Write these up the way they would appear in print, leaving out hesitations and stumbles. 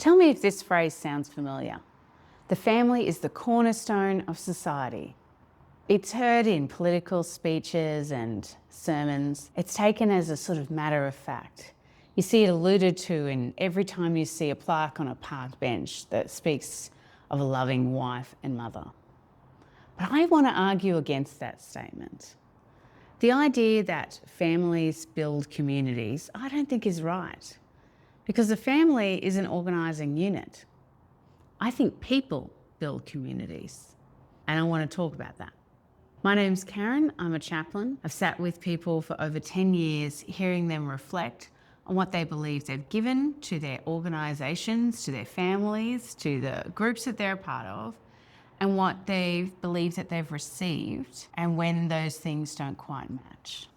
Tell me if this phrase sounds familiar. The family is the cornerstone of society. It's heard in political speeches and sermons. It's taken as a sort of matter of fact. You see it alluded to in every time you see a plaque on a park bench that speaks of a loving wife and mother. But I want to argue against that statement. The idea that families build communities, I don't think is right, because a family is an organising unit. I think people build communities, and I want to talk about that. My name's Karen, I'm a chaplain. I've sat with people for over 10 years, hearing them reflect on what they believe they've given to their organisations, to their families, to the groups that they're a part of, and what they believe that they've received, and when those things don't quite match.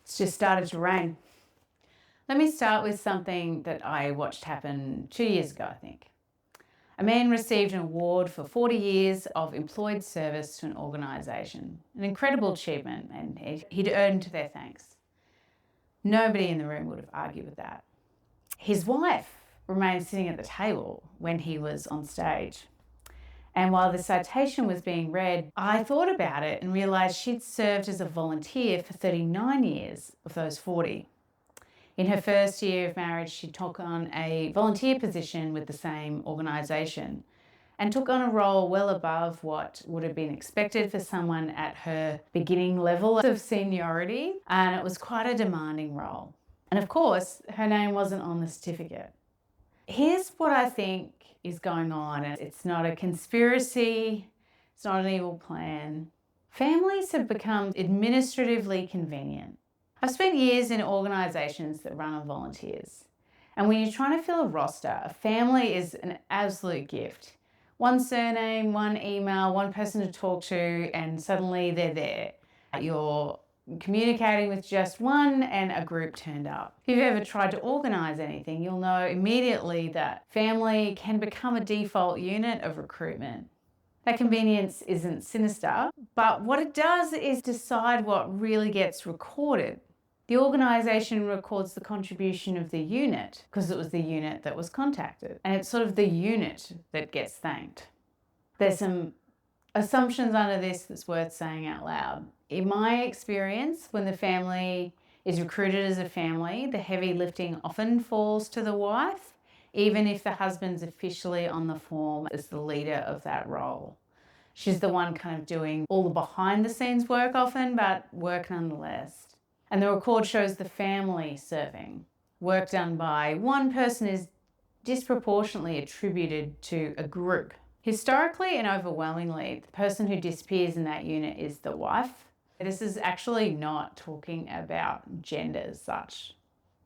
It's just started to rain. Let me start with something that I watched happen 2 years ago, I think. A man received an award for 40 years of employed service to an organisation, an incredible achievement, and he'd earned their thanks. Nobody in the room would have argued with that. His wife remained sitting at the table when he was on stage. And while the citation was being read, I thought about it and realised she'd served as a volunteer for 39 years of those 40. In her first year of marriage, she took on a volunteer position with the same organisation and took on a role well above what would have been expected for someone at her beginning level of seniority, and it was quite a demanding role. And of course, her name wasn't on the certificate. Here's what I think is going on. It's not a conspiracy, it's not an evil plan. Families have become administratively convenient. I've spent years in organisations that run on volunteers. And when you're trying to fill a roster, a family is an absolute gift. One surname, one email, one person to talk to, and suddenly they're there. You're communicating with just one and a group turned up. If you've ever tried to organise anything, you'll know immediately that family can become a default unit of recruitment. That convenience isn't sinister, but what it does is decide what really gets recorded. The organisation records the contribution of the unit because it was the unit that was contacted, and it's sort of the unit that gets thanked. There's some assumptions under this that's worth saying out loud. In my experience, when the family is recruited as a family, the heavy lifting often falls to the wife, even if the husband's officially on the form as the leader of that role. She's the one kind of doing all the behind the scenes work often, but work nonetheless. And the record shows the family serving. Work done by one person is disproportionately attributed to a group. Historically and overwhelmingly, the person who disappears in that unit is the wife. This is actually not talking about gender as such.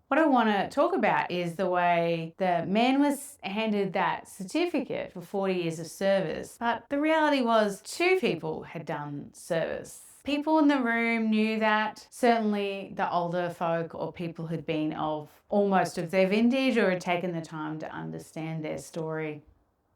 What I want to talk about is the way the man was handed that certificate for 40 years of service, but the reality was 2 people had done service. People in the room knew that. Certainly the older folk or people who'd been of almost of their vintage or had taken the time to understand their story.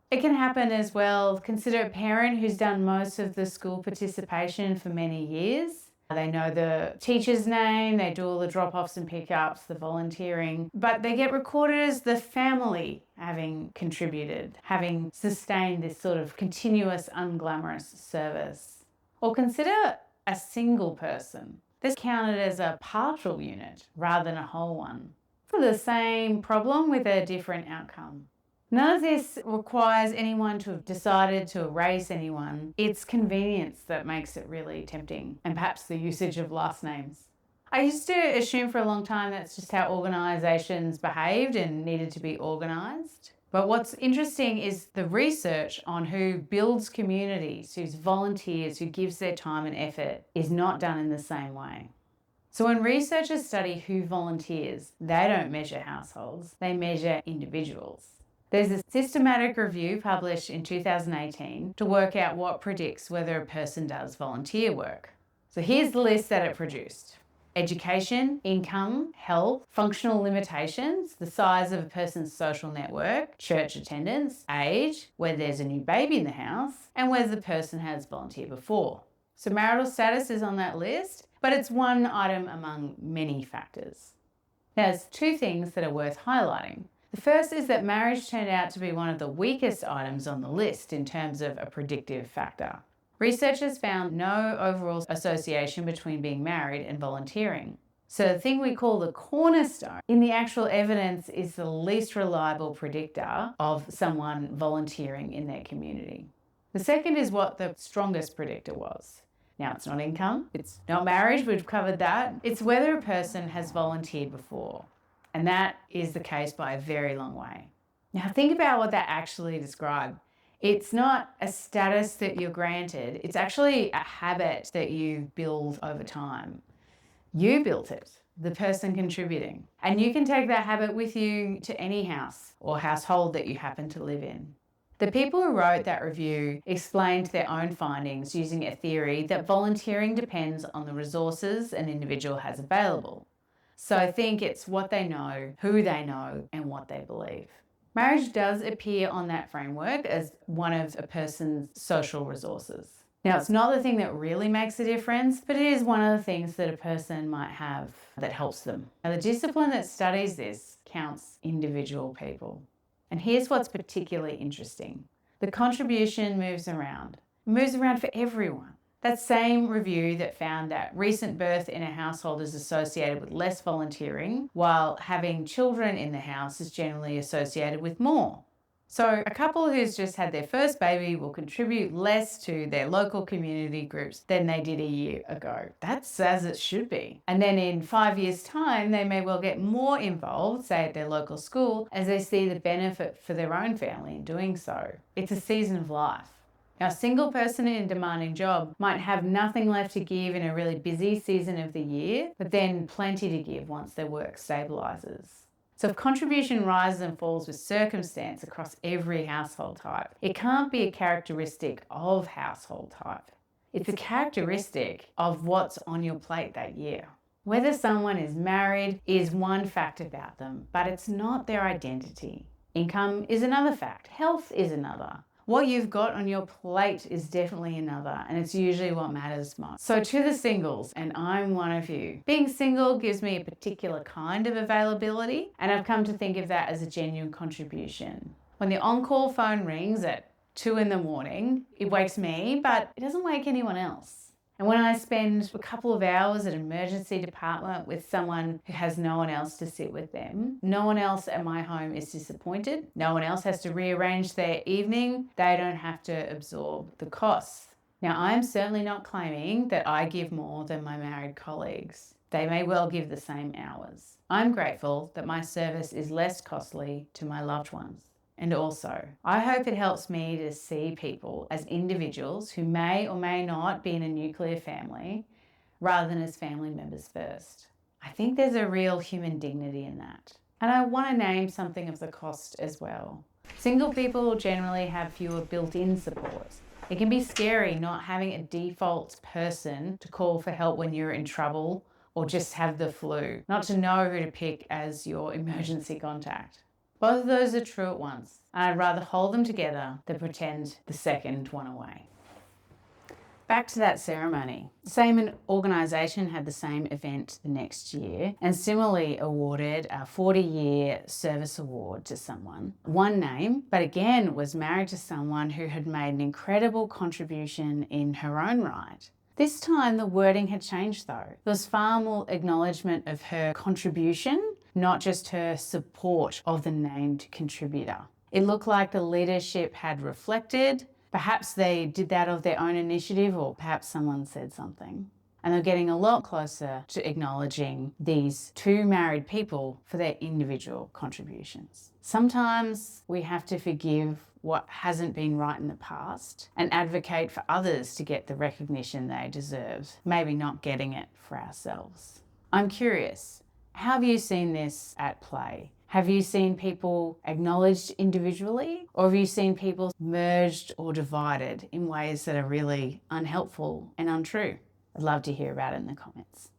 It can happen as well. Consider a parent who's done most of the school participation for many years. They know the teacher's name, they do all the drop-offs and pick-ups, the volunteering, but they get recorded as the family having contributed, having sustained this sort of continuous, unglamorous service. Or consider a single person. This counted as a partial unit rather than a whole one. For the same problem with a different outcome. None of this requires anyone to have decided to erase anyone. It's convenience that makes it really tempting, and perhaps the usage of last names. I used to assume for a long time that's just how organisations behaved and needed to be organised. But what's interesting is the research on who builds communities, who's volunteers, who gives their time and effort, is not done in the same way. So when researchers study who volunteers, they don't measure households, they measure individuals. There's a systematic review published in 2018 to work out what predicts whether a person does volunteer work. So here's the list that it produced. Education, income, health, functional limitations, the size of a person's social network, church attendance, age, whether there's a new baby in the house, and whether the person has volunteered before. So marital status is on that list, but it's one item among many factors. Now, there's 2 things that are worth highlighting. The first is that marriage turned out to be one of the weakest items on the list in terms of a predictive factor. Researchers found no overall association between being married and volunteering. So the thing we call the cornerstone in the actual evidence is the least reliable predictor of someone volunteering in their community. The second is what the strongest predictor was. Now, it's not income, it's not marriage, we've covered that. It's whether a person has volunteered before. And that is the case by a very long way. Now, think about what that actually described. It's not a status that you're granted, it's actually a habit that you build over time. You built it, the person contributing. And you can take that habit with you to any house or household that you happen to live in. The people who wrote that review explained their own findings using a theory that volunteering depends on the resources an individual has available. So I think it's what they know, who they know, and what they believe. Marriage does appear on that framework as one of a person's social resources. Now, it's not the thing that really makes a difference, but it is one of the things that a person might have that helps them. Now, the discipline that studies this counts individual people. And here's what's particularly interesting. The contribution moves around. It moves around for everyone. That same review that found that recent birth in a household is associated with less volunteering, while having children in the house is generally associated with more. So a couple who's just had their first baby will contribute less to their local community groups than they did a year ago. That's as it should be. And then in 5 years' time, they may well get more involved, say at their local school, as they see the benefit for their own family in doing so. It's a season of life. Now, a single person in a demanding job might have nothing left to give in a really busy season of the year, but then plenty to give once their work stabilises. So if contribution rises and falls with circumstance across every household type, it can't be a characteristic of household type. It's a characteristic of what's on your plate that year. Whether someone is married is one fact about them, but it's not their identity. Income is another fact. Health is another. What you've got on your plate is definitely another, and it's usually what matters most. So to the singles, and I'm one of you, being single gives me a particular kind of availability, and I've come to think of that as a genuine contribution. When the on-call phone rings at 2 a.m, it wakes me, but it doesn't wake anyone else. And when I spend a couple of hours at an emergency department with someone who has no one else to sit with them, no one else at my home is disappointed. No one else has to rearrange their evening. They don't have to absorb the costs. Now, I'm certainly not claiming that I give more than my married colleagues. They may well give the same hours. I'm grateful that my service is less costly to my loved ones. And also, I hope it helps me to see people as individuals who may or may not be in a nuclear family rather than as family members first. I think there's a real human dignity in that. And I want to name something of the cost as well. Single people generally have fewer built-in supports. It can be scary not having a default person to call for help when you're in trouble or just have the flu, not to know who to pick as your emergency contact. Both of those are true at once, and I'd rather hold them together than pretend the second one away. Back to that ceremony. The same organisation had the same event the next year and similarly awarded a 40-year service award to someone. One name, but again was married to someone who had made an incredible contribution in her own right. This time the wording had changed though. There was far more acknowledgement of her contribution, not just her support of the named contributor. It looked like the leadership had reflected. Perhaps they did that of their own initiative, or perhaps someone said something. And they're getting a lot closer to acknowledging these two married people for their individual contributions. Sometimes we have to forgive what hasn't been right in the past and advocate for others to get the recognition they deserve, maybe not getting it for ourselves. I'm curious, how have you seen this at play? Have you seen people acknowledged individually, or have you seen people merged or divided in ways that are really unhelpful and untrue? I'd love to hear about it in the comments.